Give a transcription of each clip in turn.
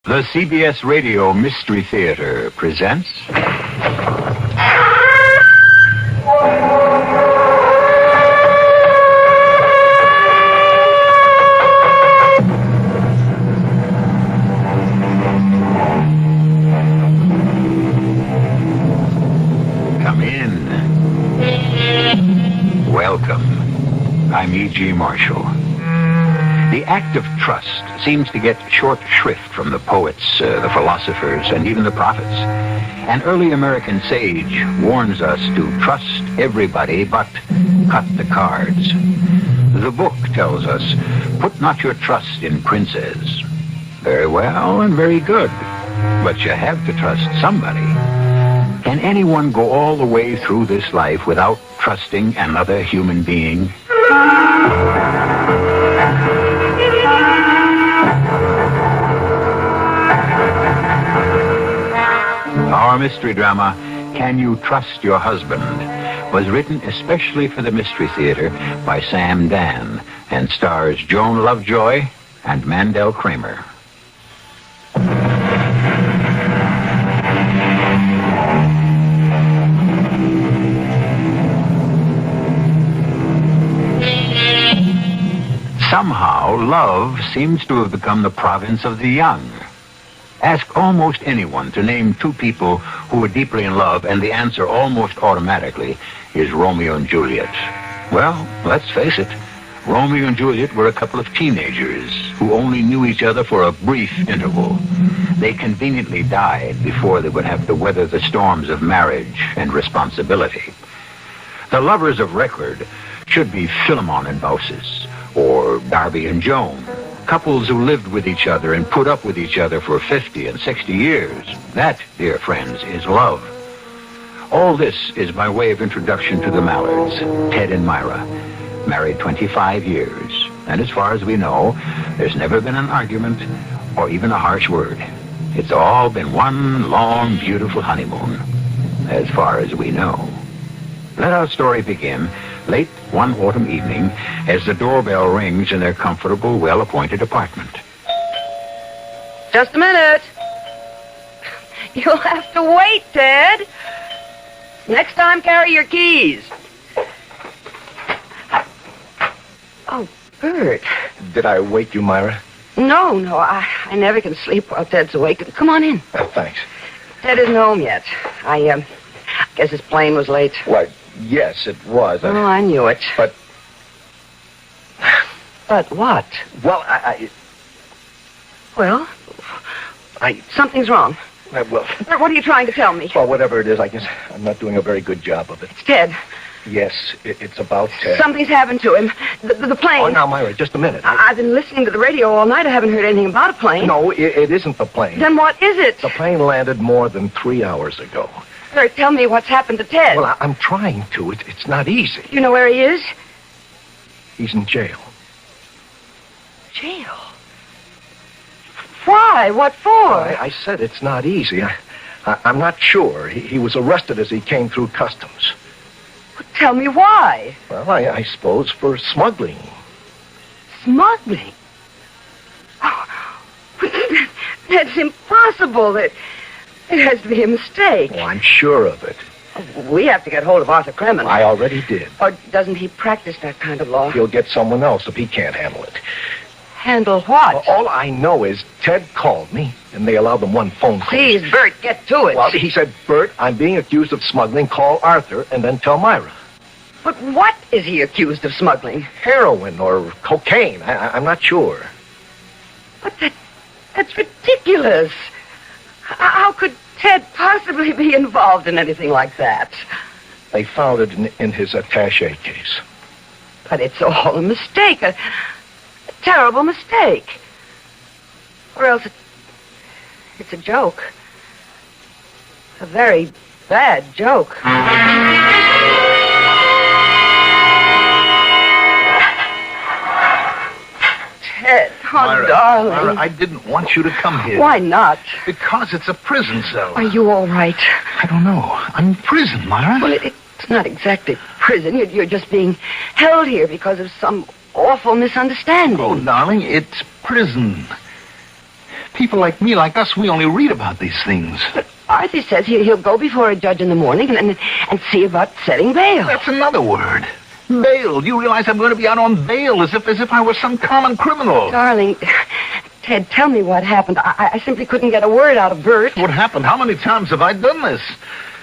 The CBS Radio Mystery Theater presents... Come in. Welcome. I'm E.G. Marshall. The act of trust seems to get short shrift from the poets, the philosophers, and even the prophets. An early American sage warns us to trust everybody but cut the cards. The book tells us, put not your trust in princes. Very well and very good, but you have to trust somebody. Can anyone go all the way through this life without trusting another human being? Our mystery drama, Can You Trust Your Husband, was written especially for the Mystery Theater by Sam Dan and stars Joan Lovejoy and Mandel Kramer. Somehow, love seems to have become the province of the young. Ask almost anyone to name two people who were deeply in love, and the answer almost automatically is Romeo and Juliet. Well, let's face it, Romeo and Juliet were a couple of teenagers who only knew each other for a brief interval. They conveniently died before they would have to weather the storms of marriage and responsibility. The lovers of record should be Philemon and Baucis, or Darby and Joan. Couples who lived with each other and put up with each other for 50 and 60 years. That, dear friends, is love. All this is by way of introduction to the Mallards, Ted and Myra, married 25 years. And as far as we know, there's never been an argument or even a harsh word. It's all been one long, beautiful honeymoon, as far as we know. Let our story begin late one autumn evening as the doorbell rings in their comfortable, well-appointed apartment. Just a minute. You'll have to wait, Ted. Next time, carry your keys. Oh, Bert. Did I wake you, Myra? No, I never can sleep while Ted's awake. Come on in. Thanks. Ted isn't home yet. I guess his plane was late. Why, yes, it was. Oh, I knew it. But... But what? Well, Well, something's wrong. well, Bert, what are you trying to tell me? well, whatever it is, I guess I'm not doing a very good job of it. It's Ted. Yes, it's about Ted. Something's happened to him. The plane. Oh, now, Myra, just a minute. I've been listening to the radio all night. I haven't heard anything about a plane. No, it isn't the plane. Then what is it? The plane landed more than 3 hours ago. Bert, tell me what's happened to Ted. Well, I'm trying to. It's not easy. You know where he is? He's in jail. Jail? Why? What for? I said it's not easy. I'm not sure. He was arrested as he came through customs. Tell me why. Well, I suppose for smuggling. Smuggling? Oh, that's impossible. It has to be a mistake. Oh, I'm sure of it. We have to get hold of Arthur Kremen. I already did. Or doesn't he practice that kind of law? He'll get someone else if he can't handle it. Handle what? Well, all I know is Ted called me, and they allowed them one phone call. Please, Bert, get to it. Well, he said, Bert, I'm being accused of smuggling. Call Arthur and then tell Myra. But what is he accused of smuggling? Heroin or cocaine. I'm not sure. But that's ridiculous. How could Ted possibly be involved in anything like that? They found it in his attaché case. But it's all a mistake. A terrible mistake. Or else it's a joke. A very bad joke. Ted, oh, Myra, darling. Myra, I didn't want you to come here. Why not? Because it's a prison cell. Are you all right? I don't know. I'm in prison, Myra. Well, it's not exactly prison. You're just being held here because of some awful misunderstanding. Oh, darling, it's prison. People like me, like us, we only read about these things. Arthur says he'll go before a judge in the morning and see about setting bail. That's another word. Bail. Do you realize I'm going to be out on bail as if I were some common criminal? Darling, Ted, tell me what happened. I simply couldn't get a word out of Bert. What happened? How many times have I done this?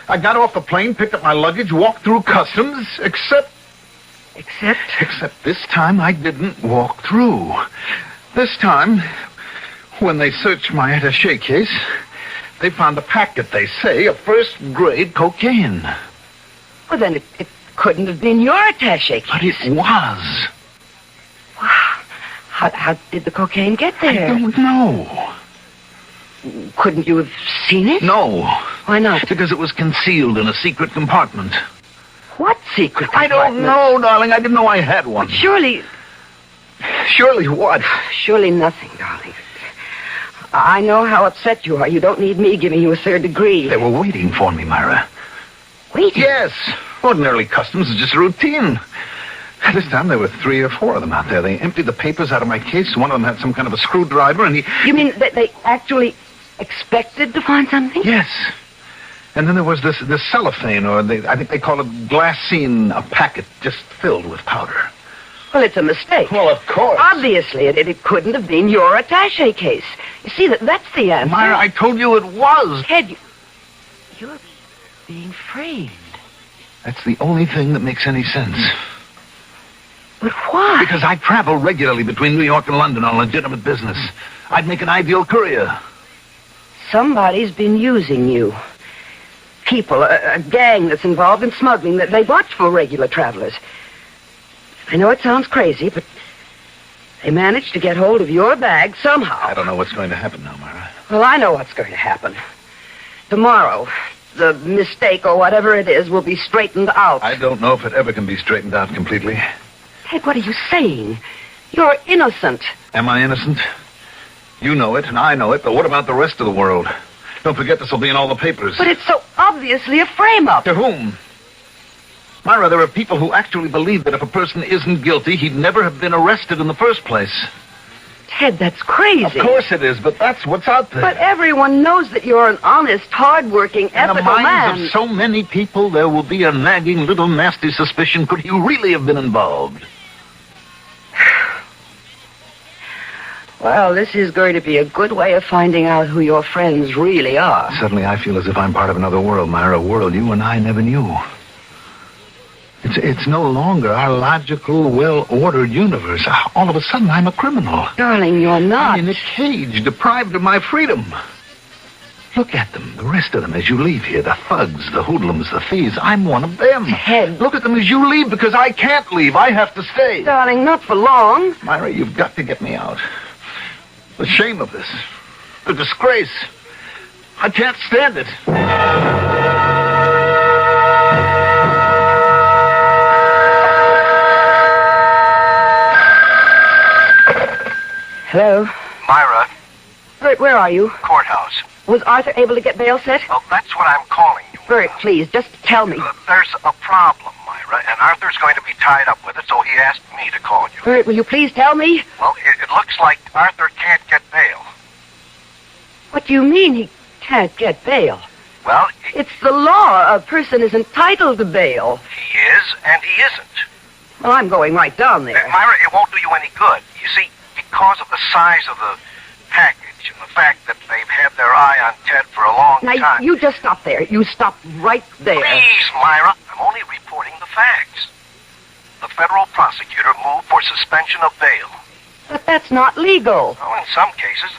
I got off the plane, picked up my luggage, walked through customs, except this time I didn't walk through. This time, when they searched my attaché case, they found a packet, they say, of first-grade cocaine. Well, then it couldn't have been your attaché case. But it was. Wow. How did the cocaine get there? I don't know. Couldn't you have seen it? No. Why not? Because it was concealed in a secret compartment. What secret I don't know, darling. I didn't know I had one. But surely... Surely what? Surely nothing, darling. I know how upset you are. You don't need me giving you a third degree. They were waiting for me, Myra. Waiting? Yes. Ordinarily, customs is just routine. This time there were 3 or 4 of them out there. They emptied the papers out of my case. One of them had some kind of a screwdriver, and he... You mean that they actually expected to find something? Yes. And then there was this cellophane, or I think they call it glassine, a packet just filled with powder. Well, it's a mistake. Well, of course. Obviously, it couldn't have been your attaché case. You see, that's the answer. Myra, I told you it was. Ted, you're being framed. That's the only thing that makes any sense. But why? Because I travel regularly between New York and London on legitimate business. I'd make an ideal courier. Somebody's been using you. People, a gang that's involved in smuggling, that they watch for regular travelers. I know it sounds crazy, but they managed to get hold of your bag somehow. I don't know what's going to happen now, Myra. Well, I know what's going to happen. Tomorrow, the mistake or whatever it is will be straightened out. I don't know if it ever can be straightened out completely. Ted, what are you saying? You're innocent. Am I innocent? You know it, and I know it, but what about the rest of the world? Don't forget this will be in all the papers. But it's so obviously a frame-up. To whom? Myra, there are people who actually believe that if a person isn't guilty, he'd never have been arrested in the first place. Ted, that's crazy. Of course it is, but that's what's out there. But everyone knows that you're an honest, hard-working, in ethical the minds man. of so many people, there will be a nagging little nasty suspicion. Could he really have been involved? Well, this is going to be a good way of finding out who your friends really are. Suddenly I feel as if I'm part of another world, Myra, a world you and I never knew. It's no longer our logical, well-ordered universe. All of a sudden, I'm a criminal. Darling, you're not. I'm in a cage, deprived of my freedom. Look at them, the rest of them, as you leave here. The thugs, the hoodlums, the thieves. I'm one of them. Ted. Look at them as you leave, because I can't leave. I have to stay. Darling, not for long. Myra, you've got to get me out. The shame of this. The disgrace. I can't stand it. Hello? Myra, Bert, where are you? courthouse. Was Arthur able to get bail set? Well, that's what I'm calling you. Bert, please, just tell me. There's a problem, Myra, and Arthur's going to be tied up with it, so he asked me to call you. Bert, will you please tell me? Well, it looks like Arthur can't get bail. What do you mean he can't get bail? Well, It's the law. A person is entitled to bail. he is and he isn't. Well, I'm going right down there. Myra, it won't do you any good. You see, because of the size of the package and the fact that they've had their eye on Ted for a long Now, time... you just stop there. You stop right there. Please, Myra, I'm only reporting the facts. The federal prosecutor moved for suspension of bail. But that's not legal. Well, in some cases,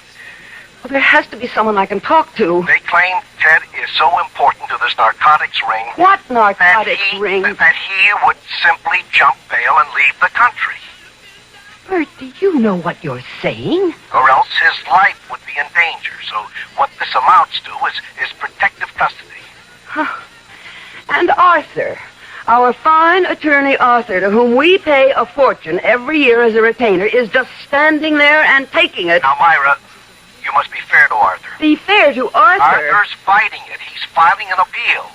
Well, there has to be someone I can talk to. they claim Ted is so important to this narcotics ring... What narcotics ring? That he would simply jump bail and leave the country. Bert, do you know what you're saying? Or else his life would be in danger. So what this amounts to is protective custody. And Arthur, our fine attorney Arthur, to whom we pay a fortune every year as a retainer, is just standing there and taking it. Now, Myra, you must be fair to Arthur. Be fair to Arthur. Arthur's fighting it. He's filing an appeal.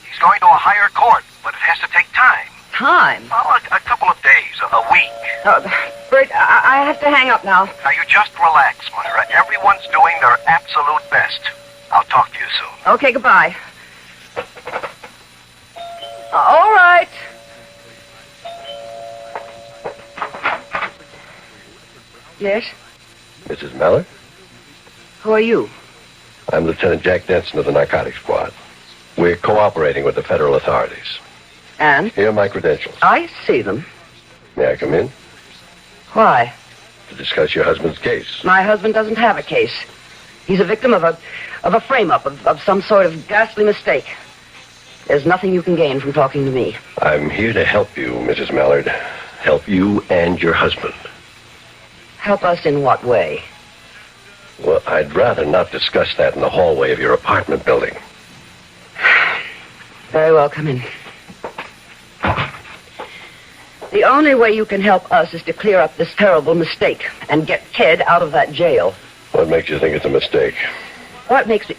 He's going to a higher court, but it has to take time. time? Oh, a couple of days, a week. Bert, I have to hang up now. Now, you just relax, Myra. Everyone's doing their absolute best. I'll talk to you soon. Okay, goodbye. All right. Yes? Mrs. Mallard? Who are you? I'm Lieutenant Jack Denson of the Narcotics Squad. We're cooperating with the federal authorities. And? Here are my credentials. I see them. May I come in? Why? To discuss your husband's case. My husband doesn't have a case. He's a victim of a frame-up, of some sort of ghastly mistake. There's nothing you can gain from talking to me. I'm here to help you, Mrs. Mallard. Help you and your husband. Help us in what way? Well, I'd rather not discuss that in the hallway of your apartment building. Very well, come in. The only way you can help us is to clear up this terrible mistake and get Ted out of that jail. What makes you think it's a mistake? What makes me...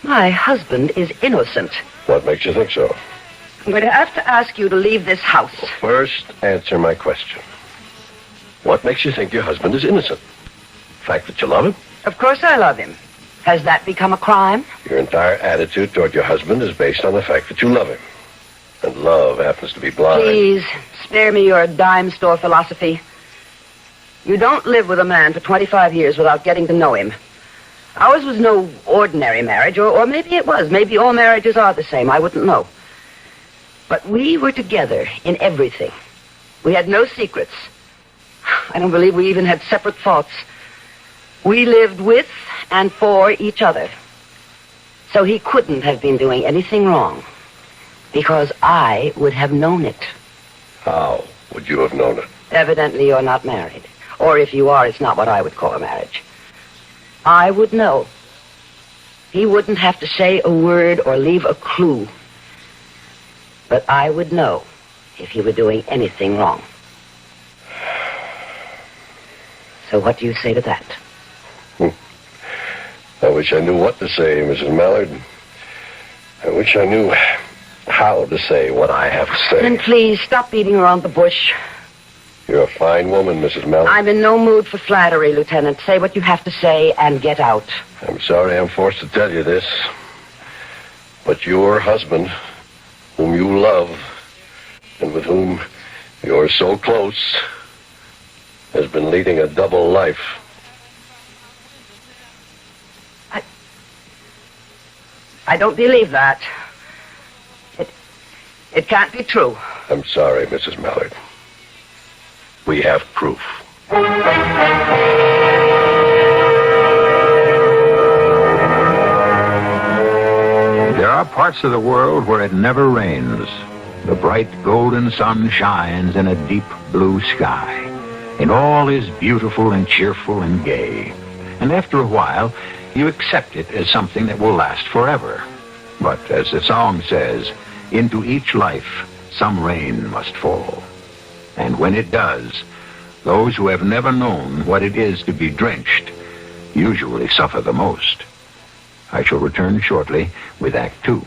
My husband is innocent. What makes you think so? I'm going to have to ask you to leave this house. First, answer my question. What makes you think your husband is innocent? The fact that you love him? Of course I love him. Has that become a crime? Your entire attitude toward your husband is based on the fact that you love him. And love happens to be blind. Please, spare me your dime store philosophy. You don't live with a man for 25 years without getting to know him. Ours was no ordinary marriage, or maybe it was. Maybe all marriages are the same. I wouldn't know. But we were together in everything. We had no secrets. I don't believe we even had separate thoughts. We lived with and for each other. So he couldn't have been doing anything wrong, because I would have known it. How would you have known it? Evidently, you're not married. Or if you are, it's not what I would call a marriage. I would know. He wouldn't have to say a word or leave a clue. But I would know if he were doing anything wrong. So what do you say to that? I wish I knew what to say, Mrs. Mallard. I wish I knew how to say what I have to say. Then please, stop beating around the bush. You're a fine woman, Mrs. Mallard. I'm in no mood for flattery, Lieutenant. Say what you have to say and get out. I'm sorry I'm forced to tell you this, but your husband, whom you love, and with whom you're so close, has been leading a double life. I don't believe that. It can't be true. I'm sorry, Mrs. Mallard. We have proof. There are parts of the world where it never rains. The bright golden sun shines in a deep blue sky, and all is beautiful and cheerful and gay. And after a while, you accept it as something that will last forever. But as the song says, into each life some rain must fall. And when it does, those who have never known what it is to be drenched usually suffer the most. I shall return shortly with Act 2.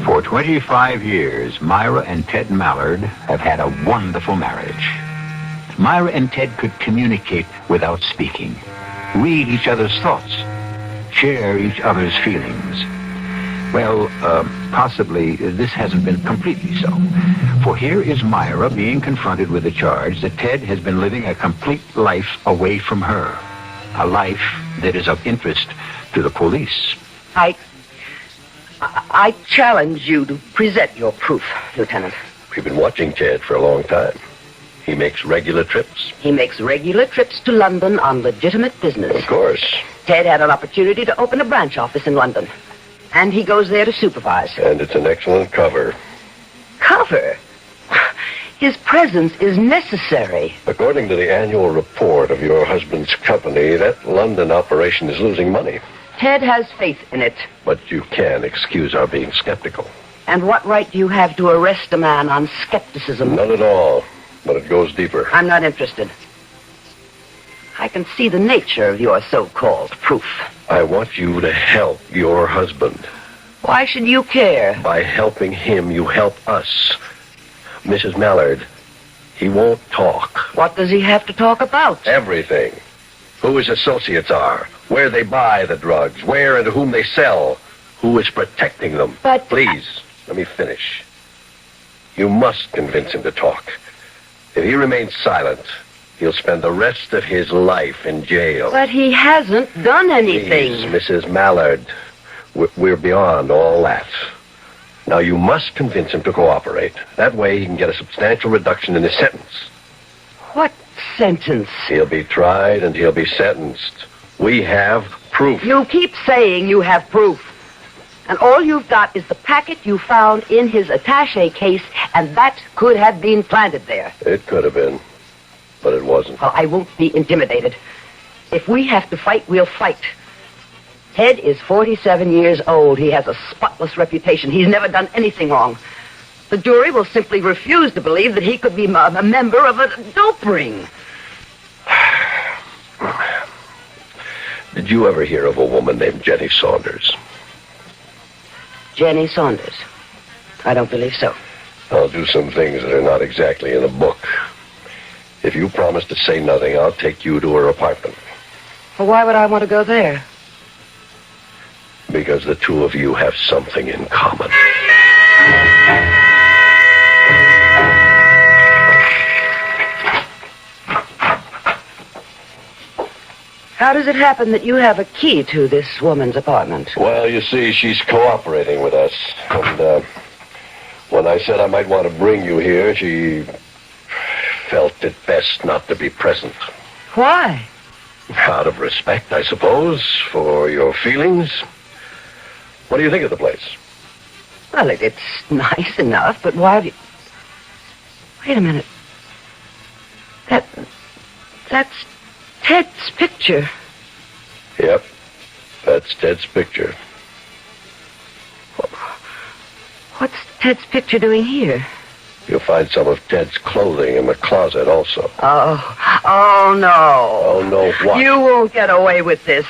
For 25 years, Myra and Ted Mallard have had a wonderful marriage. Myra and Ted could communicate without speaking, read each other's thoughts, share each other's feelings. Well, possibly this hasn't been completely so. For here is Myra being confronted with the charge that Ted has been living a complete life away from her. A life that is of interest to the police. I challenge you to present your proof, Lieutenant. We've been watching Ted for a long time. He makes regular trips. He makes regular trips to London on legitimate business. Of course. Ted had an opportunity to open a branch office in London, and he goes there to supervise. And it's an excellent cover. Cover? His presence is necessary. According to the annual report of your husband's company, that London operation is losing money. Ted has faith in it. But you can excuse our being skeptical. And what right do you have to arrest a man on skepticism? None at all, but it goes deeper. I'm not interested. I can see the nature of your so-called proof. I want you to help your husband. Why should you care? By helping him, you help us. Mrs. Mallard, he won't talk. What does he have to talk about? Everything. Who his associates are, where they buy the drugs, where and to whom they sell, who is protecting them. But... Please, let me finish. You must convince him to talk. If he remains silent, he'll spend the rest of his life in jail. But he hasn't done anything. Please, Mrs. Mallard, we're beyond all that. Now, you must convince him to cooperate. That way he can get a substantial reduction in his sentence. What sentence? He'll be tried and he'll be sentenced. We have proof. You keep saying you have proof. And all you've got is the packet you found in his attaché case, and that could have been planted there. It could have been, but it wasn't. Well, I won't be intimidated. If we have to fight, we'll fight. Ted is 47 years old. He has a spotless reputation. He's never done anything wrong. The jury will simply refuse to believe that he could be a member of a dope ring. Did you ever hear of a woman named Jenny Saunders? Jenny Saunders? I don't believe so. I'll do some things that are not exactly in the book. If you promise to say nothing, I'll take you to her apartment. Well, why would I want to go there? Because the two of you have something in common. How does it happen that you have a key to this woman's apartment? Well, you see, she's cooperating with us. And when I said I might want to bring you here, she felt it best not to be present. Why? Out of respect, I suppose, for your feelings. What do you think of the place? Well, it's nice enough, but why do you... Wait a minute. That's Ted's picture. Yep, that's Ted's picture. What's Ted's picture doing here? You'll find some of Ted's clothing in the closet also. Oh, no. Oh, no, what? You won't get away with this.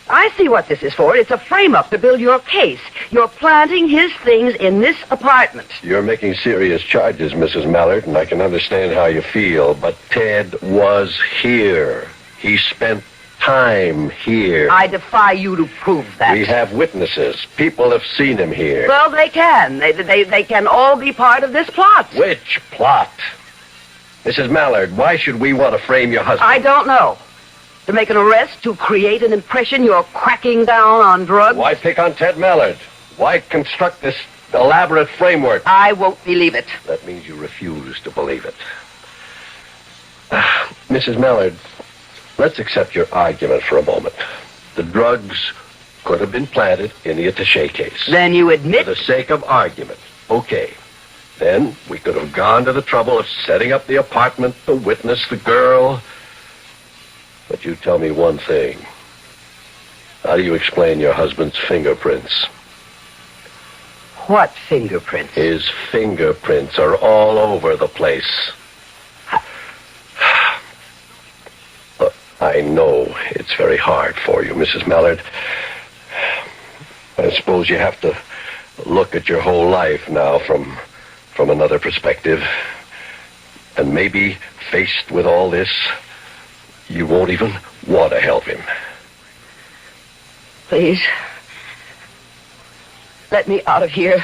I see what this is for. It's a frame-up to build your case. You're planting his things in this apartment. You're making serious charges, Mrs. Mallard, and I can understand how you feel, but Ted was here. He spent time here. I defy you to prove that. We have witnesses. People have seen him here. Well, they can. They can all be part of this plot. Which plot? Mrs. Mallard, why should we want to frame your husband? I don't know. To make an arrest, to create an impression you're cracking down on drugs? Why pick on Ted Mallard? Why construct this elaborate framework? I won't believe it. That means you refuse to believe it. Mrs. Mallard, let's accept your argument for a moment. The drugs could have been planted in the attaché case. Then you admit... For the sake of argument. Okay. Then we could have gone to the trouble of setting up the apartment to witness the girl. But you tell me one thing. How do you explain your husband's fingerprints? What fingerprints? His fingerprints are all over the place. Look, I know it's very hard for you, Mrs. Mallard. I suppose you have to look at your whole life now from another perspective. And maybe, faced with all this, you won't even want to help him. Please. Let me out of here.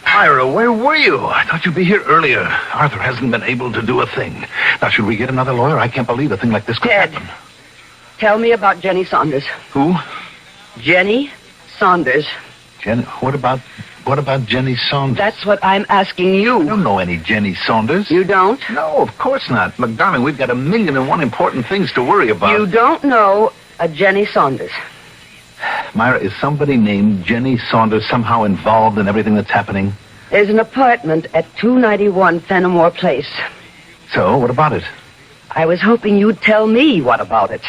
Myra, where were you? I thought you'd be here earlier. Arthur hasn't been able to do a thing. Now, should we get another lawyer? I can't believe a thing like this could Ted, happen. tell me about Jenny Saunders. Who? Jenny Saunders. What about Jenny Saunders? That's what I'm asking I you. don't know any Jenny Saunders. You don't? No, of course not. Look, darling, we've got 1,000,001 important things to worry about. You don't know a Jenny Saunders. Myra, is somebody named Jenny Saunders somehow involved in everything that's happening? There's an apartment at 291 Fenimore Place. So, what about it? I was hoping you'd tell me what about it.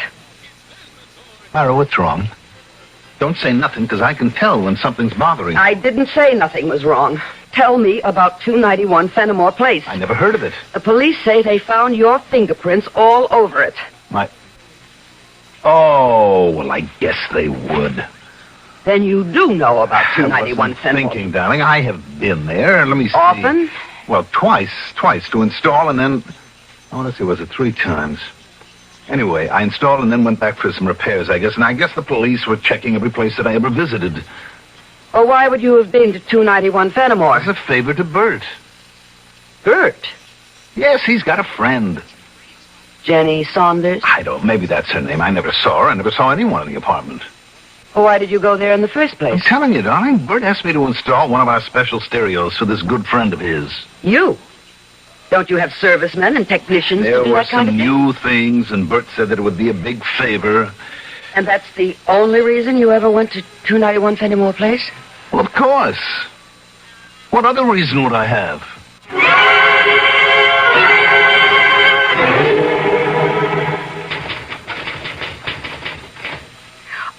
Myra, what's wrong? Don't say nothing, because I can tell when something's bothering you. I didn't say nothing was wrong. Tell me about 291 Fenimore Place. I never heard of it. The police say they found your fingerprints all over it. Oh, well, I guess they would. Then you do know about I 291 wasn't Fenimore. thinking, darling. I have been there. Let me see. Often? Well, twice to install, and then... Oh, let's see, was it 3 times? Anyway, I installed and then went back for some repairs, I guess, and I guess the police were checking every place that I ever visited. Well, why would you have been to 291 Fenimore? As a favor to Bert. Bert. Yes, he's got a friend. Jenny Saunders. I don't, maybe that's her name. I never saw her. I never saw anyone in the apartment. Well, why did you go there in the first I'm place? telling you, darling, Bert asked me to install one of our special stereos for this good friend of his. You. Don't you have servicemen and technicians There to do were that kind some of thing? new things, and Bert said that it would be a big favor. And that's the only reason you ever went to 291 Fenimore Place? Well, of course. What other reason would I have?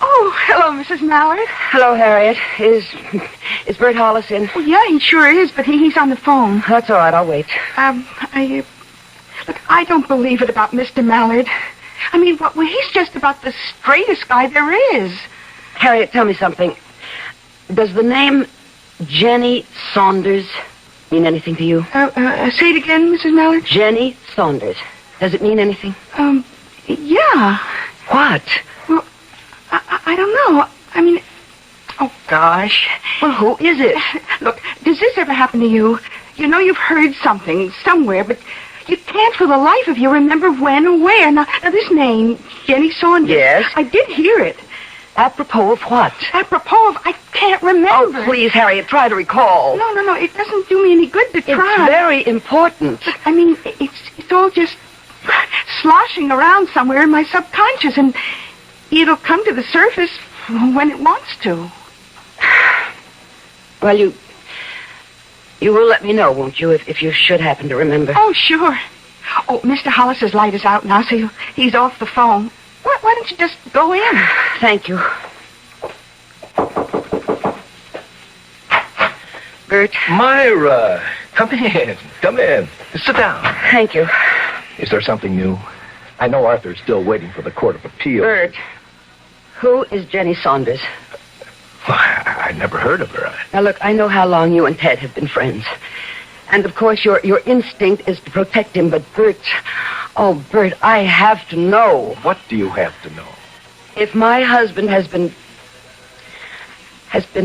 Oh, hello, Mrs. Mallard. Hello, Harriet. Is Bert Hollis in? Well, yeah, he sure is, but he's on the phone. That's all right. I'll wait. Look, I don't believe it about Mr. Mallard. I mean, well, he's just about the straightest guy there is. Harriet, tell me something. Does the name Jenny Saunders mean anything to you? Say it again, Mrs. Mallard. Jenny Saunders. Does it mean anything? Yeah. What? Well, I don't know. I mean, oh, gosh. Well, who is it? Look, does this ever happen to you? You know you've heard something somewhere, but you can't for the life of you remember when or where. Now this name, Jenny Saunders. Yes? I did hear it. Apropos of what? Apropos of, I can't remember. Oh, please, Harriet, try to recall. No. It doesn't do me any good to try. It's very important. But, I mean, it's all just sloshing around somewhere in my subconscious, and it'll come to the surface when it wants to. Well, you will let me know, won't you, if you should happen to remember? Oh, sure. Oh, Mr. Hollis's light is out now, so he's off the phone. Why don't you just go in? Thank you. Bert. Myra, come in. Sit down. Thank you. Is there something new? I know Arthur's still waiting for the Court of Appeal. Bert, who is Jenny Saunders? Well, I never heard of her. Now, look, I know how long you and Ted have been friends. And, of course, your instinct is to protect him, but Bert... Oh, Bert, I have to know. What do you have to know? If my husband has been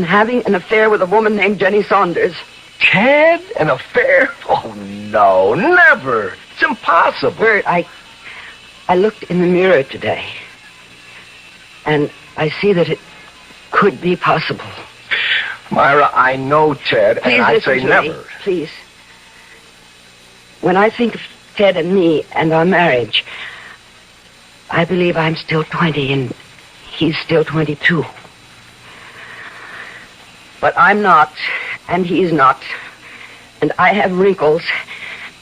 having an affair with a woman named Jenny Saunders. Ted? An affair? Oh, no, never. It's impossible. Bert, I looked in the mirror today, and I see that it could be possible. Myra, I know Ted, Please and I listen say to never. me, please. When I think of Ted and me and our marriage, I believe I'm still 20 and he's still 22. But I'm not, and he's not, and I have wrinkles,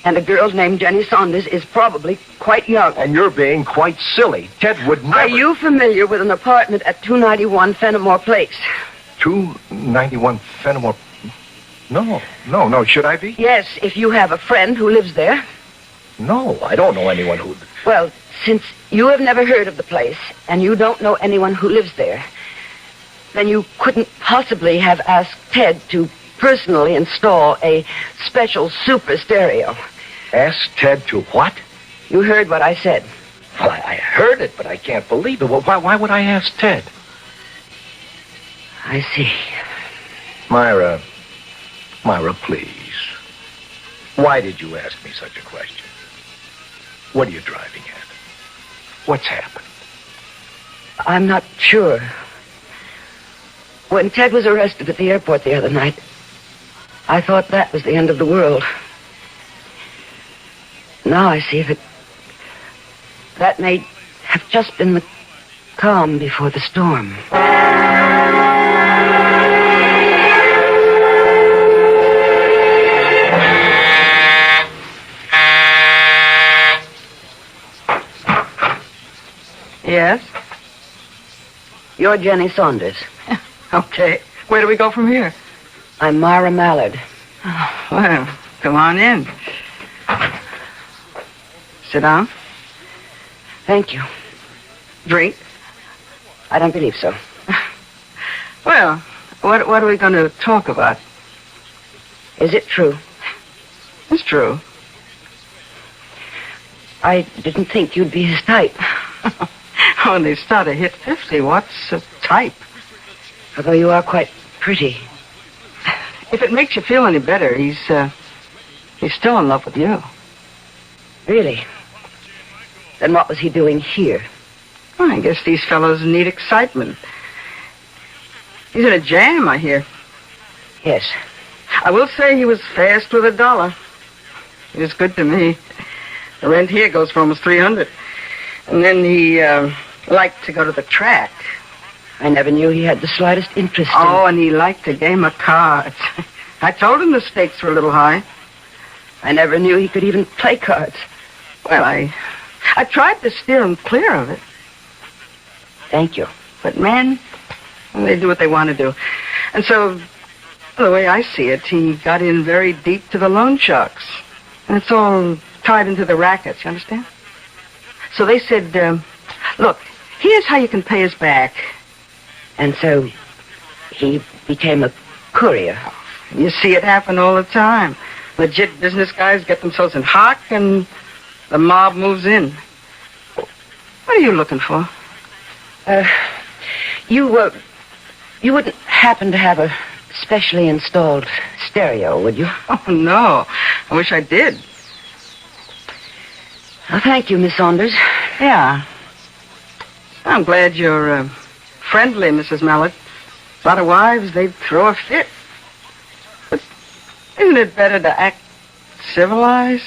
and a girl named Jenny Saunders is probably quite young. And you're being quite silly. Ted would never... Are you familiar with an apartment at 291 Fenimore Place? 291 Fenimore... No. Should I be? Yes, if you have a friend who lives there. No, I don't know anyone who... Well, since you have never heard of the place, and you don't know anyone who lives there, then you couldn't possibly have asked Ted to personally install a special super stereo. Ask Ted to what? You heard what I said. Well, I heard it, but I can't believe it. Well, why would I ask Ted? I see. Myra, please. Why did you ask me such a question? What are you driving at? What's happened? I'm not sure. When Ted was arrested at the airport the other night, I thought that was the end of the world. Now I see that may have just been the calm before the storm. Yes? You're Jenny Saunders. Okay. Where do we go from here? I'm Myra Mallard. Oh, well, come on in. Sit down. Thank you. Drink. I don't believe so. Well, what are we going to talk about? Is it true? It's true. I didn't think you'd be his type. When they start to hit 50, what's a type? Although you are quite pretty. If it makes you feel any better, he's still in love with you. Really? Then what was he doing here? Well, I guess these fellows need excitement. He's in a jam, I hear. Yes. I will say he was fast with $1. He was good to me. The rent here goes for almost $300. And then he liked to go to the track. I never knew he had the slightest interest in... Oh, and he liked a game of cards. I told him the stakes were a little high. I never knew he could even play cards. Well, I tried to steer him clear of it. Thank you. But men, they do what they want to do. And so, the way I see it, he got in very deep to the loan sharks. And it's all tied into the rackets, you understand? So they said, look, here's how you can pay us back. And so he became a courier. You see it happen all the time. Legit business guys get themselves in hock and the mob moves in. What are you looking for? You wouldn't happen to have a specially installed stereo, would you? Oh, no. I wish I did. Well, thank you, Miss Saunders. Yeah. I'm glad you're friendly, Mrs. Mallard. A lot of wives, they'd throw a fit. But isn't it better to act civilized?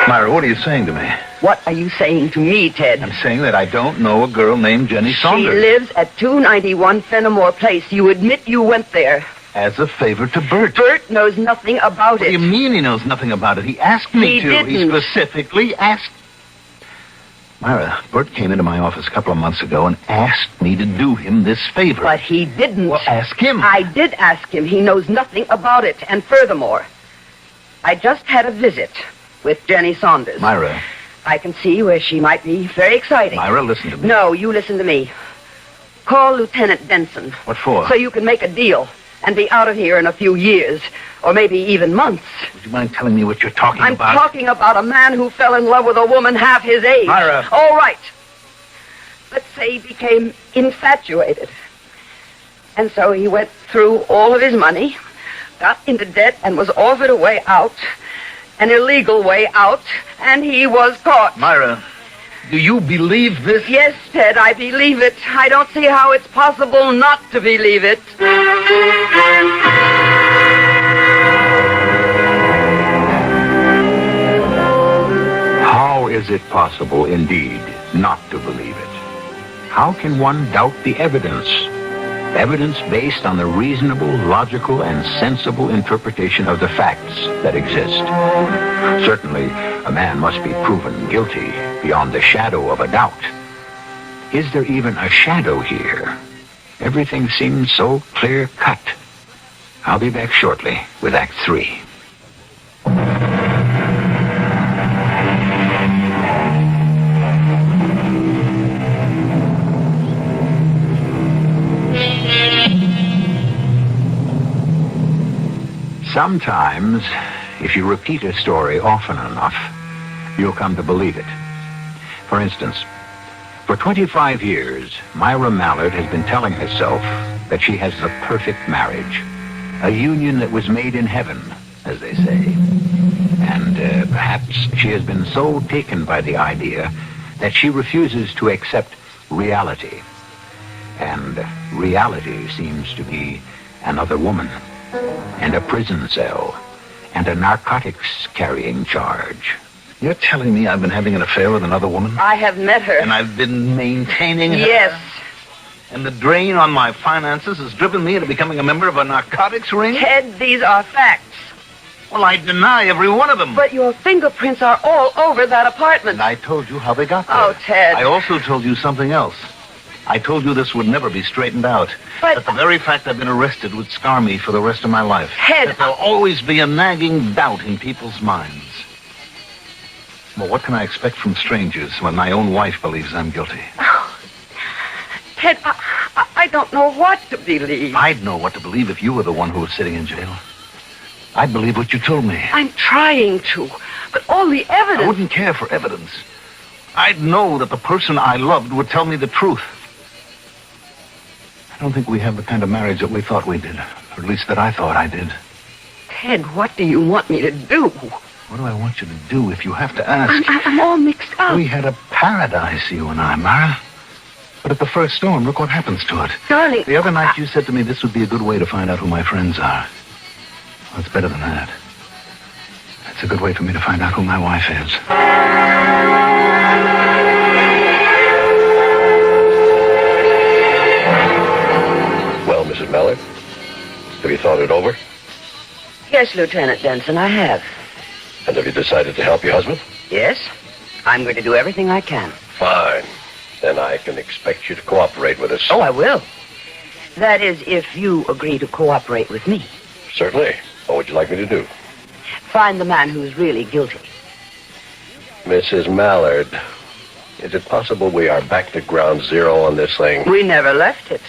Myra, what are you saying to me? What are you saying to me, Ted? I'm saying that I don't know a girl named Jenny Saunders. She lives at 291 Fenimore Place. You admit you went there. As a favor to Bert. Bert knows nothing about What do you it. mean he knows nothing about it? He asked me He to. didn't. He specifically asked. Myra, Bert came into my office a couple of months ago and asked me to do him this favor. But he didn't. Well, ask him. I did ask him. He knows nothing about it. And furthermore, I just had a visit with Jenny Saunders. Myra. I can see where she might be very exciting. Myra, listen to me. No, you listen to me. Call Lieutenant Benson. What for? So you can make a deal and be out of here in a few years, or maybe even months. Would you mind telling me what you're talking I'm about? talking about a man who fell in love with a woman half his age. Myra. All right. Let's say he became infatuated. And so he went through all of his money, got into debt, and was offered a way out, an illegal way out, and he was caught. Myra, do you believe this? Yes, Ted, I believe it. I don't see how it's possible not to believe it. How is it possible, indeed, not to believe it? How can one doubt the evidence? Evidence based on the reasonable, logical, and sensible interpretation of the facts that exist. Certainly, a man must be proven guilty beyond the shadow of a doubt. Is there even a shadow here? Everything seems so clear-cut. I'll be back shortly with Act 3. Sometimes, if you repeat a story often enough, you'll come to believe it. For instance, for 25 years, Myra Mallard has been telling herself that she has the perfect marriage, a union that was made in heaven, as they say. And perhaps she has been so taken by the idea that she refuses to accept reality. And reality seems to be another woman, and a prison cell, and a narcotics-carrying charge. You're telling me I've been having an affair with another woman? I have met her. And I've been maintaining her? Yes. And the drain on my finances has driven me into becoming a member of a narcotics ring? Ted, these are facts. Well, I deny every one of them. But your fingerprints are all over that apartment. And I told you how they got there. Oh, Ted. I also told you something else. I told you this would never be straightened out. But- That the very fact I've been arrested would scar me for the rest of my life. Ted, That there'll always be a nagging doubt in people's minds. Well, what can I expect from strangers when my own wife believes I'm guilty? Ted, I don't know what to believe. I'd know what to believe if you were the one who was sitting in jail. I'd believe what you told me. I'm trying to, but all the evidence... I wouldn't care for evidence. I'd know that the person I loved would tell me the truth. I don't think we have the kind of marriage that we thought we did. Or at least that I thought I did. Ted, what do you want me to do? What do I want you to do if you have to ask? I'm all mixed up. We had a paradise, you and I, Myra. But at the first storm, look what happens to it. Darling... The other night you said to me this would be a good way to find out who my friends are. Well, it's better than that. It's a good way for me to find out who my wife is. Well, Mrs. Mallard, have you thought it over? Yes, Lieutenant Denson, I have. And have you decided to help your husband? Yes, I'm going to do everything I can. Fine. Then I can expect you to cooperate with us. Oh, I will. That is, if you agree to cooperate with me. Certainly. What would you like me to do? Find the man who's really guilty. Mrs. Mallard, is it possible we are back to ground zero on this thing? We never left it.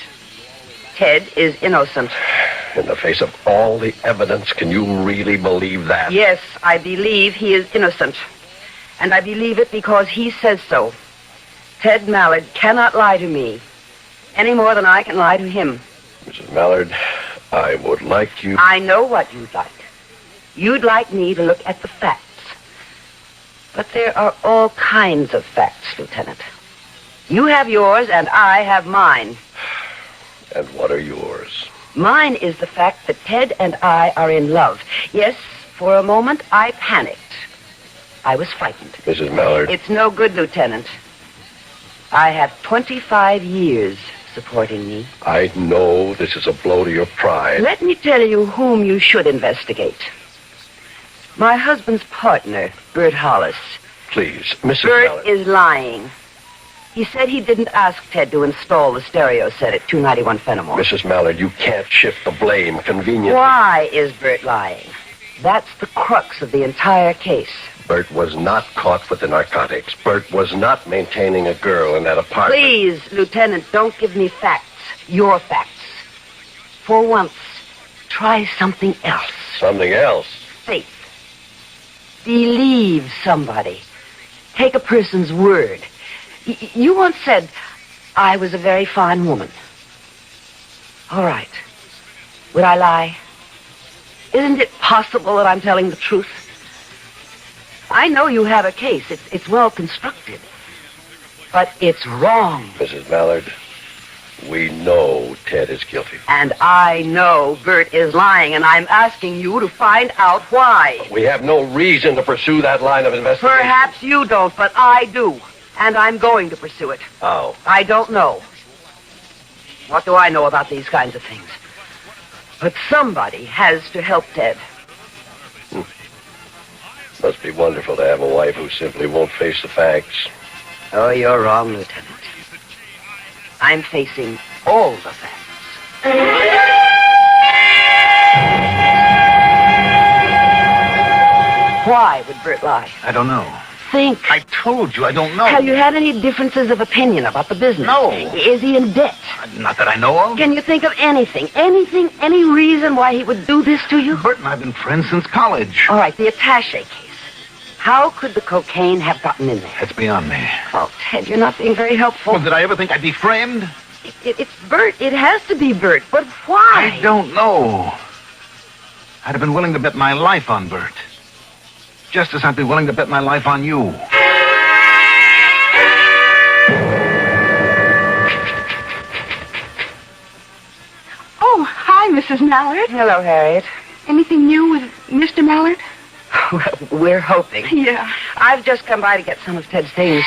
Ted is innocent. In the face of all the evidence, can you really believe that? Yes, I believe he is innocent. And I believe it because he says so. Ted Mallard cannot lie to me any more than I can lie to him. Mrs. Mallard, I would like you... I know what you'd like. You'd like me to look at the facts. But there are all kinds of facts, Lieutenant. You have yours and I have mine. And what are yours? Mine is the fact that Ted and I are in love. Yes, for a moment I panicked. I was frightened. Mrs. Mallard... It's no good, Lieutenant. I have 25 years supporting me. I know this is a blow to your pride. Let me tell you whom you should investigate. My husband's partner, Bert Hollis. Please, Mrs. Bert Mallard... is lying. He said he didn't ask Ted to install the stereo set at 291 Fenimore. Mrs. Mallard, you can't shift the blame conveniently. Why is Bert lying? That's the crux of the entire case. Bert was not caught with the narcotics. Bert was not maintaining a girl in that apartment. Please, Lieutenant, don't give me facts. Your facts. For once, try something else. Something else? Faith. Believe somebody. Take a person's word. You once said, I was a very fine woman. All right. Would I lie? Isn't it possible that I'm telling the truth? I know you have a case. It's well constructed. But it's wrong. Mrs. Mallard, we know Ted is guilty. And I know Bert is lying, and I'm asking you to find out why. We have no reason to pursue that line of investigation. Perhaps you don't, but I do. And I'm going to pursue it. How? I don't know. What do I know about these kinds of things? But somebody has to help Ted. Must be wonderful to have a wife who simply won't face the facts. Oh, you're wrong, Lieutenant. I'm facing all the facts. Why would Bert lie? I don't know. Think. I told you, I don't know. Have you had any differences of opinion about the business? No. Is he in debt? Not that I know of. Can you think of anything, any reason why he would do this to you? Bert and I have been friends since college. All right, the attaché case. How could the cocaine have gotten in there? That's beyond me. Oh, Ted, you're not being very helpful. Well, did I ever think I'd be framed? It's Bert. It has to be Bert. But why? I don't know. I'd have been willing to bet my life on Bert. Just as I'd be willing to bet my life on you. Oh, hi, Mrs. Mallard. Hello, Harriet. Anything new with Mr. Mallard? Well, we're hoping. Yeah. I've just come by to get some of Ted's things.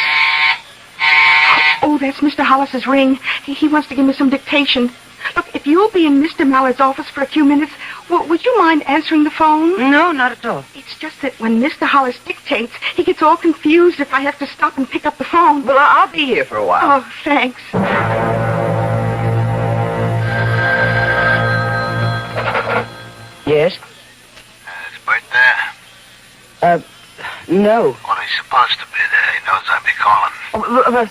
Oh, that's Mr. Hollis's ring. He wants to give me some dictation. Look, if you'll be in Mr. Mallard's office for a few minutes, would you mind mind answering the phone? No, not at all. It's just that when Mr. Hollis dictates, he gets all confused if I have to stop and pick up the phone. Well, I'll be here for a while. Oh, thanks. Yes? Is Bert there? No. Well, he's supposed to be there. He knows I'll be calling.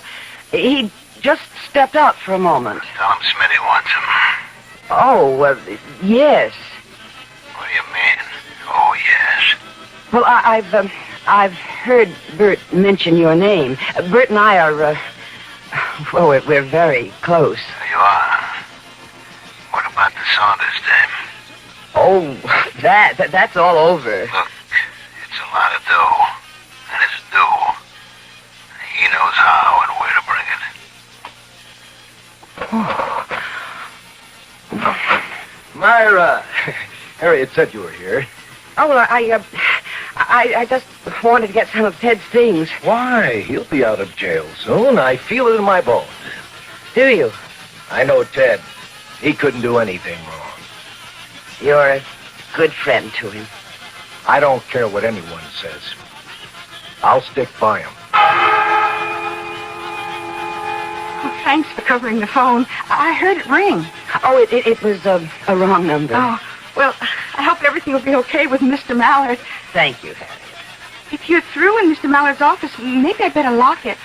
He just stepped out for a moment. Tell him Smitty wants him. Oh, yes. What do you mean? Oh, yes. Well, I've heard Bert mention your name. Bert and I are, we're very close. There you are. What about the Saunders dame? Oh, that's all over. Look, it's a lot of dough. And it's due. He knows how and where to bring it. Myra! Harriet said you were here. Oh, well, I just wanted to get some of Ted's things. Why? He'll be out of jail soon. I feel it in my bones. Do you? I know Ted. He couldn't do anything wrong. You're a good friend to him. I don't care what anyone says. I'll stick by him. Oh, thanks for covering the phone. I heard it ring. Oh, it was a wrong number. Oh, well, I hope everything will be okay with Mr. Mallard. Thank you, Harriet. If you're through in Mr. Mallard's office, maybe I'd better lock it.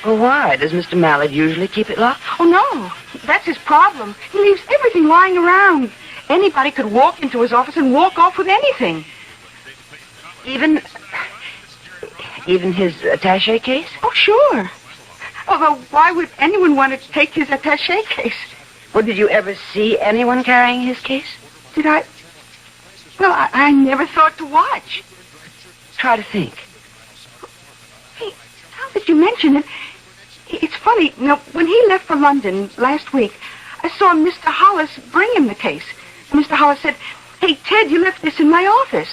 Well, why? Does Mr. Mallard usually keep it locked? Oh, no. That's his problem. He leaves everything lying around. Anybody could walk into his office and walk off with anything. Even his attaché case? Oh, sure. Although, why would anyone want to take his attaché case? Well, did you ever see anyone carrying his case? Did I? Well, I never thought to watch. Try to think. Hey, now that you mention it, it's funny. You know, when he left for London last week, I saw Mr. Hollis bring him the case. Mr. Hollis said, "Hey, Ted, you left this in my office."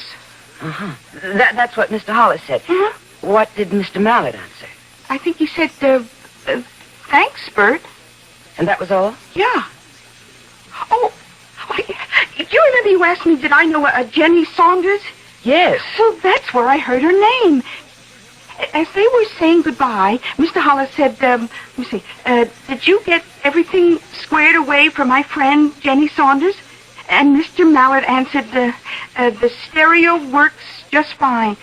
Uh-huh. That's what Mr. Hollis said. Uh-huh. What did Mr. Mallard answer? I think he said, thanks, Bert. And that was all? Yeah. Oh, do you remember you asked me, did I know a Jenny Saunders? Yes. Well, that's where I heard her name. As they were saying goodbye, Mr. Hollis said, let me see, did you get everything squared away for my friend Jenny Saunders? And Mr. Mallard answered, the stereo works just fine.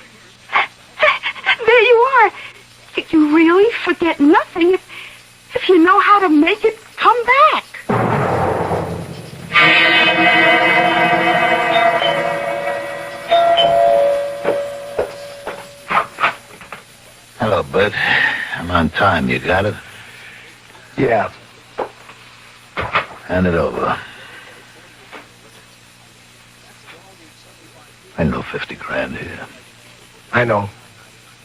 There you are. You really forget nothing if you know how to make it come back. Hello, Bert. I'm on time. You got it? Yeah. Hand it over. I know 50 grand here. I know.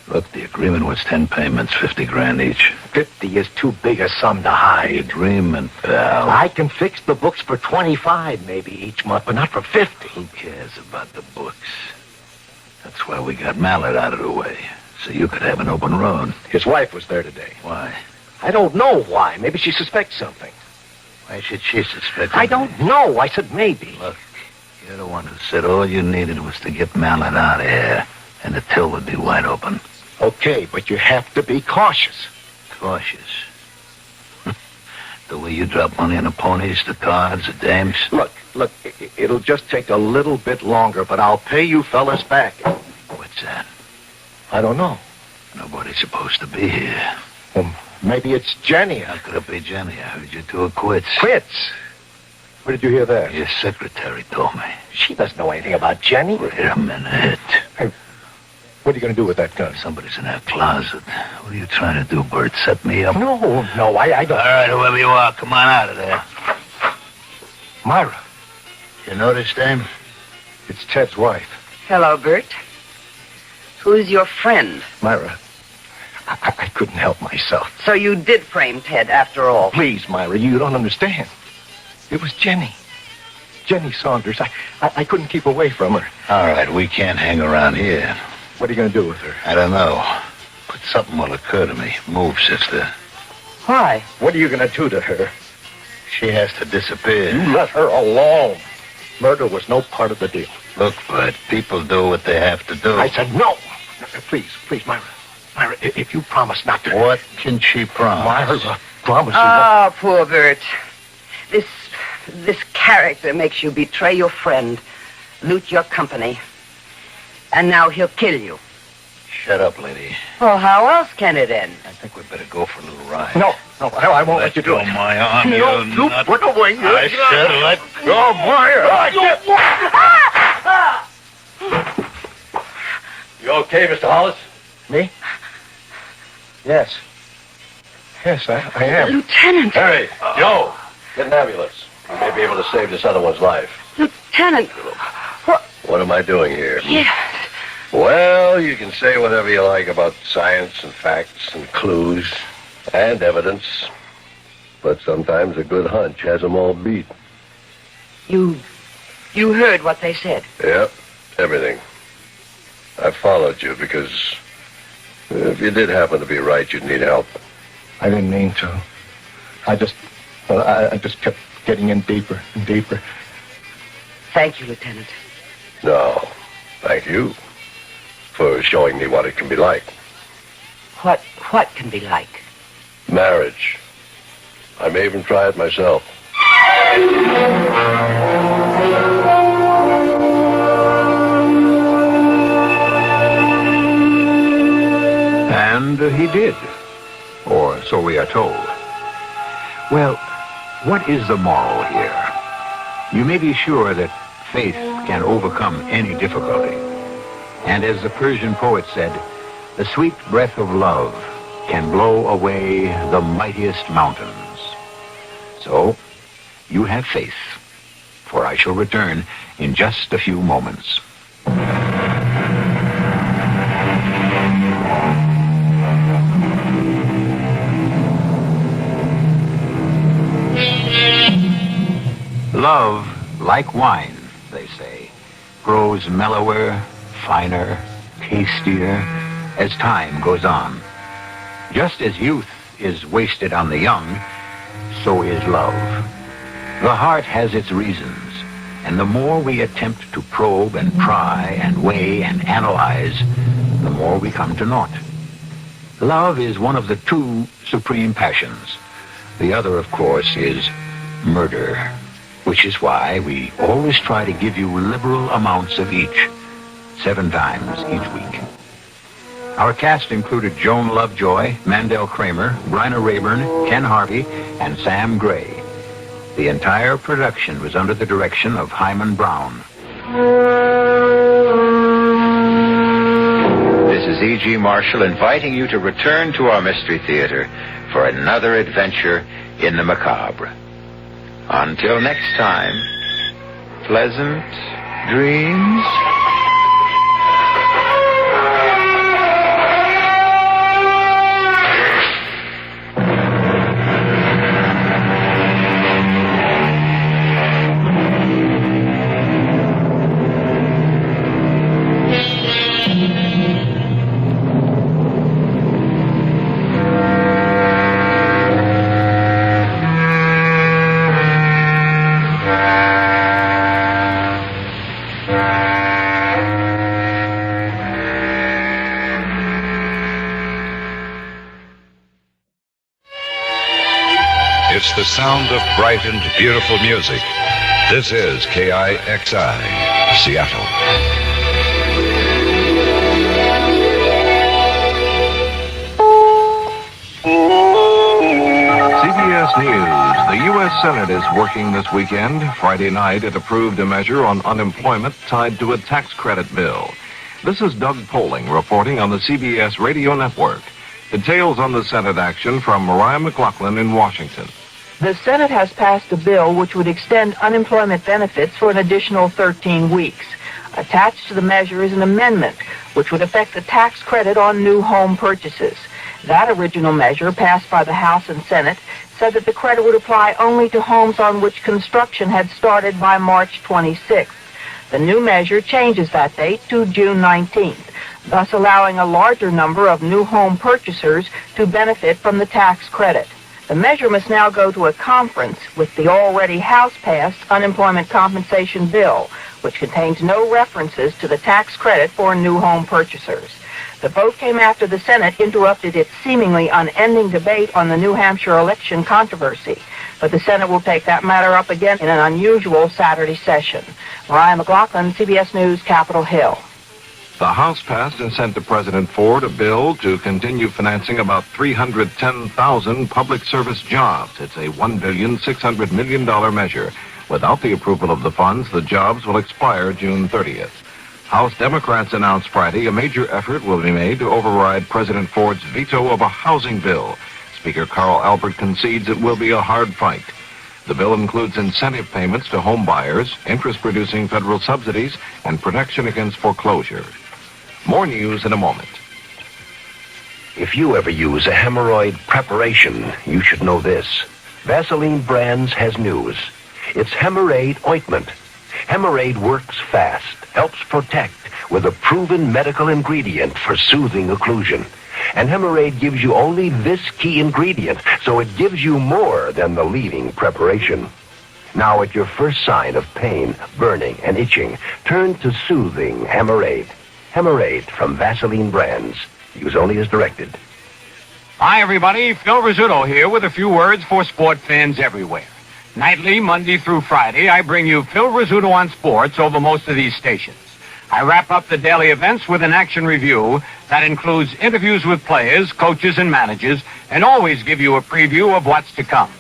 Look, the agreement was 10 payments, 50 grand each. 50 is too big a sum to The hide. agreement, pal. I can fix the books for 25 maybe each month, but not for 50. Who cares about the books? That's why we got Mallard out of the way, so you could have an open road. His wife was there today. Why? I don't know why. Maybe she suspects something. Why should she suspect I anything? don't know. I said maybe. Look, you're the one who said all you needed was to get Mallard out of here, and the till would be wide open. Okay, but you have to be cautious. Cautious. The way you drop money on the ponies, the cards, the dames. Look, it'll just take a little bit longer, but I'll pay you fellas back. What's that? I don't know. Nobody's supposed to be here. Well, maybe it's Jenny. How could it be Jenny? I heard you two are quits. Quits? Where did you hear that? Your secretary told me. She doesn't know anything about Jenny. Wait a minute. What are you going to do with that gun? Somebody's in that closet. What are you trying to do, Bert? Set me up? No, I don't. All right, whoever you are, come on out of there. Myra, You know this dame? it's Ted's wife. Hello, Bert. Who's your friend? Myra, I couldn't help myself. So you did frame Ted after all. Please, Myra, you don't understand. It was Jenny. Jenny Saunders. I couldn't keep away from her. All right, we can't hang around here. What are you going to do with her? I don't know. But something will occur to me. Move, sister. Why? What are you going to do to her? She has to disappear. You let her alone. Murder was no part of the deal. Look, Bud, people do what they have to do. I said no. Please, Myra. Myra, if you promise not to... What can she promise? Myra, promise you... Ah, poor Bert. This character makes you betray your friend, loot your company, and now he'll kill you. Shut up, lady. Well, how else can it end? I think we'd better go for a little ride. No, I won't let you do go it. my arm, No, you you nut. put away your... I said let go, Myra. You okay, Mr. Hollis? Me? Yes. Yes, I am. Lieutenant! Harry, Joe, get an ambulance. We may be able to save this other one's life. Lieutenant! What am I doing here? Yes. Well, you can say whatever you like about science and facts and clues and evidence, but sometimes a good hunch has them all beat. You heard what they said. Yep, everything. I followed you because if you did happen to be right, you'd need help. I didn't mean to. I just kept getting in deeper and deeper. Thank you, Lieutenant. No, thank you for showing me what it can be like. What can be like? Marriage. I may even try it myself. And he did. Or so we are told. Well, what is the moral here? You may be sure that faith can overcome any difficulty. And as the Persian poet said, the sweet breath of love can blow away the mightiest mountains. So, you have faith, for I shall return in just a few moments. Love, like wine, they say, grows mellower, finer, tastier as time goes on. Just as youth is wasted on the young, so is love. The heart has its reasons, and the more we attempt to probe and pry and weigh and analyze, the more we come to naught. Love is one of the two supreme passions. The other, of course, is murder, which is why we always try to give you liberal amounts of each, 7 times each week. Our cast included Joan Lovejoy, Mandel Kramer, Bryna Rayburn, Ken Harvey, and Sam Gray. The entire production was under the direction of Hyman Brown. This is E.G. Marshall inviting you to return to our Mystery Theater for another adventure in the macabre. Until next time, pleasant dreams. It's the sound of bright and beautiful music. This is KIXI, Seattle. CBS News. The U.S. Senate is working this weekend. Friday night, it approved a measure on unemployment tied to a tax credit bill. This is Doug Poling reporting on the CBS Radio Network. Details on the Senate action from Mariah McLaughlin in Washington. The Senate has passed a bill which would extend unemployment benefits for an additional 13 weeks. Attached to the measure is an amendment which would affect the tax credit on new home purchases. That original measure, passed by the House and Senate, said that the credit would apply only to homes on which construction had started by March 26th. The new measure changes that date to June 19th, thus allowing a larger number of new home purchasers to benefit from the tax credit. The measure must now go to a conference with the already House-passed unemployment compensation bill, which contains no references to the tax credit for new home purchasers. The vote came after the Senate interrupted its seemingly unending debate on the New Hampshire election controversy. But the Senate will take that matter up again in an unusual Saturday session. Mariah McLaughlin, CBS News, Capitol Hill. The House passed and sent to President Ford a bill to continue financing about 310,000 public service jobs. It's a $1.6 billion measure. Without the approval of the funds, the jobs will expire June 30th. House Democrats announced Friday a major effort will be made to override President Ford's veto of a housing bill. Speaker Carl Albert concedes it will be a hard fight. The bill includes incentive payments to home buyers, interest-producing federal subsidies, and protection against foreclosure. More news in a moment. If you ever use a hemorrhoid preparation, you should know this. Vaseline Brands has news. It's Hemorrhoid ointment. Hemorrhoid works fast, helps protect with a proven medical ingredient for soothing occlusion. And Hemorrhoid gives you only this key ingredient, so it gives you more than the leading preparation. Now, at your first sign of pain, burning, and itching, turn to soothing Hemorrhoid. Hemorrhoid from Vaseline Brands. Use only as directed. Hi, everybody. Phil Rizzuto here with a few words for sport fans everywhere. Nightly, Monday through Friday, I bring you Phil Rizzuto on sports over most of these stations. I wrap up the daily events with an action review that includes interviews with players, coaches, and managers, and always give you a preview of what's to come.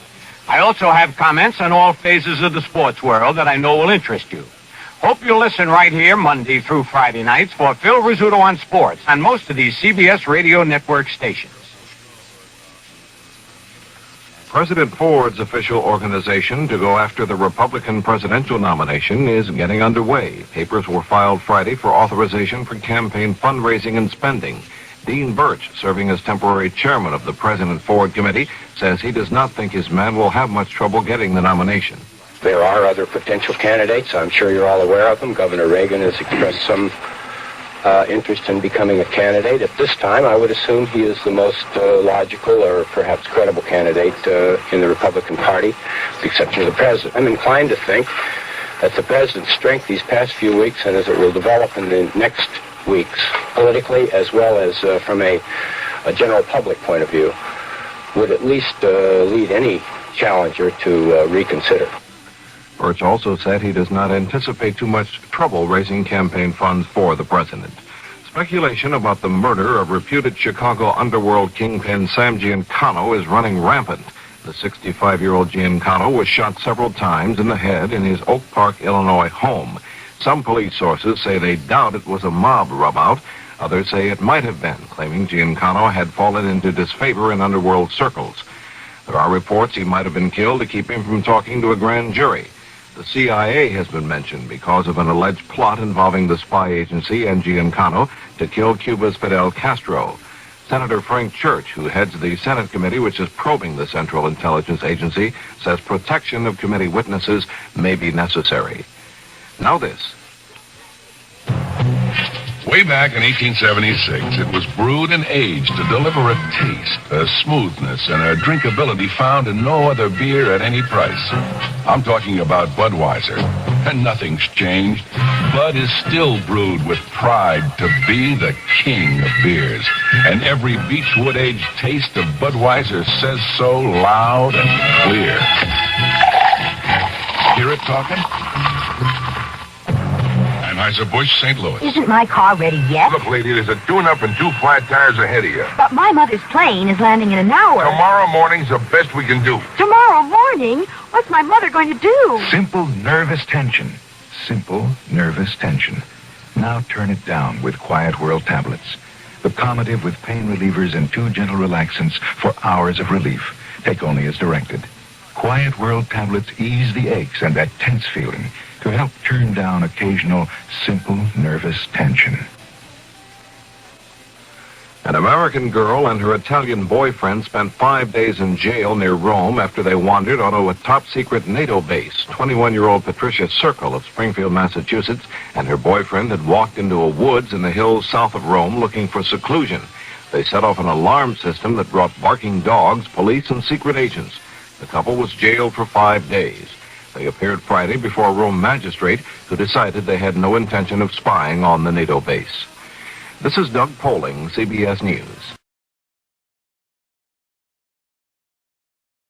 I also have comments on all phases of the sports world that I know will interest you. Hope you'll listen right here Monday through Friday nights for Phil Rizzuto on sports on most of these CBS radio network stations. President Ford's official organization to go after the Republican presidential nomination is getting underway. Papers were filed Friday for authorization for campaign fundraising and spending. Dean Birch, serving as temporary chairman of the President Ford Committee, says he does not think his man will have much trouble getting the nomination. There are other potential candidates. I'm sure you're all aware of them. Governor Reagan has expressed some interest in becoming a candidate. At this time, I would assume he is the most logical or perhaps credible candidate in the Republican Party, with the exception of the president. I'm inclined to think that the president's strength these past few weeks, and as it will develop in the next weeks, politically as well as from a general public point of view, would at least lead any challenger to reconsider. Birch also said he does not anticipate too much trouble raising campaign funds for the president. Speculation about the murder of reputed Chicago underworld kingpin Sam Giancana is running rampant. The 65-year-old Giancana was shot several times in the head in his Oak Park, Illinois home. Some police sources say they doubt it was a mob rub-out. Others say it might have been, claiming Giancana had fallen into disfavor in underworld circles. There are reports he might have been killed to keep him from talking to a grand jury. The CIA has been mentioned because of an alleged plot involving the spy agency and Giancana to kill Cuba's Fidel Castro. Senator Frank Church, who heads the Senate committee which is probing the Central Intelligence Agency, says protection of committee witnesses may be necessary. Now this. Way back in 1876, it was brewed and aged to deliver a taste, a smoothness, and a drinkability found in no other beer at any price. I'm talking about Budweiser, and nothing's changed. Bud is still brewed with pride to be the king of beers, and every Beechwood-aged taste of Budweiser says so loud and clear. Hear it talking? Anheuser-Busch, St. Louis. Isn't my car ready yet? Look, lady, there's a tune-up and 2 flat tires ahead of you. But my mother's plane is landing in an hour. Tomorrow morning's the best we can do. Tomorrow morning? What's my mother going to do? Simple nervous tension. Simple nervous tension. Now turn it down with Quiet World tablets. The Calmative with pain relievers and 2 gentle relaxants for hours of relief. Take only as directed. Quiet World tablets ease the aches and that tense feeling to help turn down occasional simple nervous tension. An American girl and her Italian boyfriend spent 5 days in jail near Rome after they wandered onto a top-secret NATO base. 21-year-old Patricia Circle of Springfield, Massachusetts, and her boyfriend had walked into a woods in the hills south of Rome looking for seclusion. They set off an alarm system that brought barking dogs, police, and secret agents. The couple was jailed for 5 days. They appeared Friday before a Rome magistrate who decided they had no intention of spying on the NATO base. This is Doug Poling, CBS News.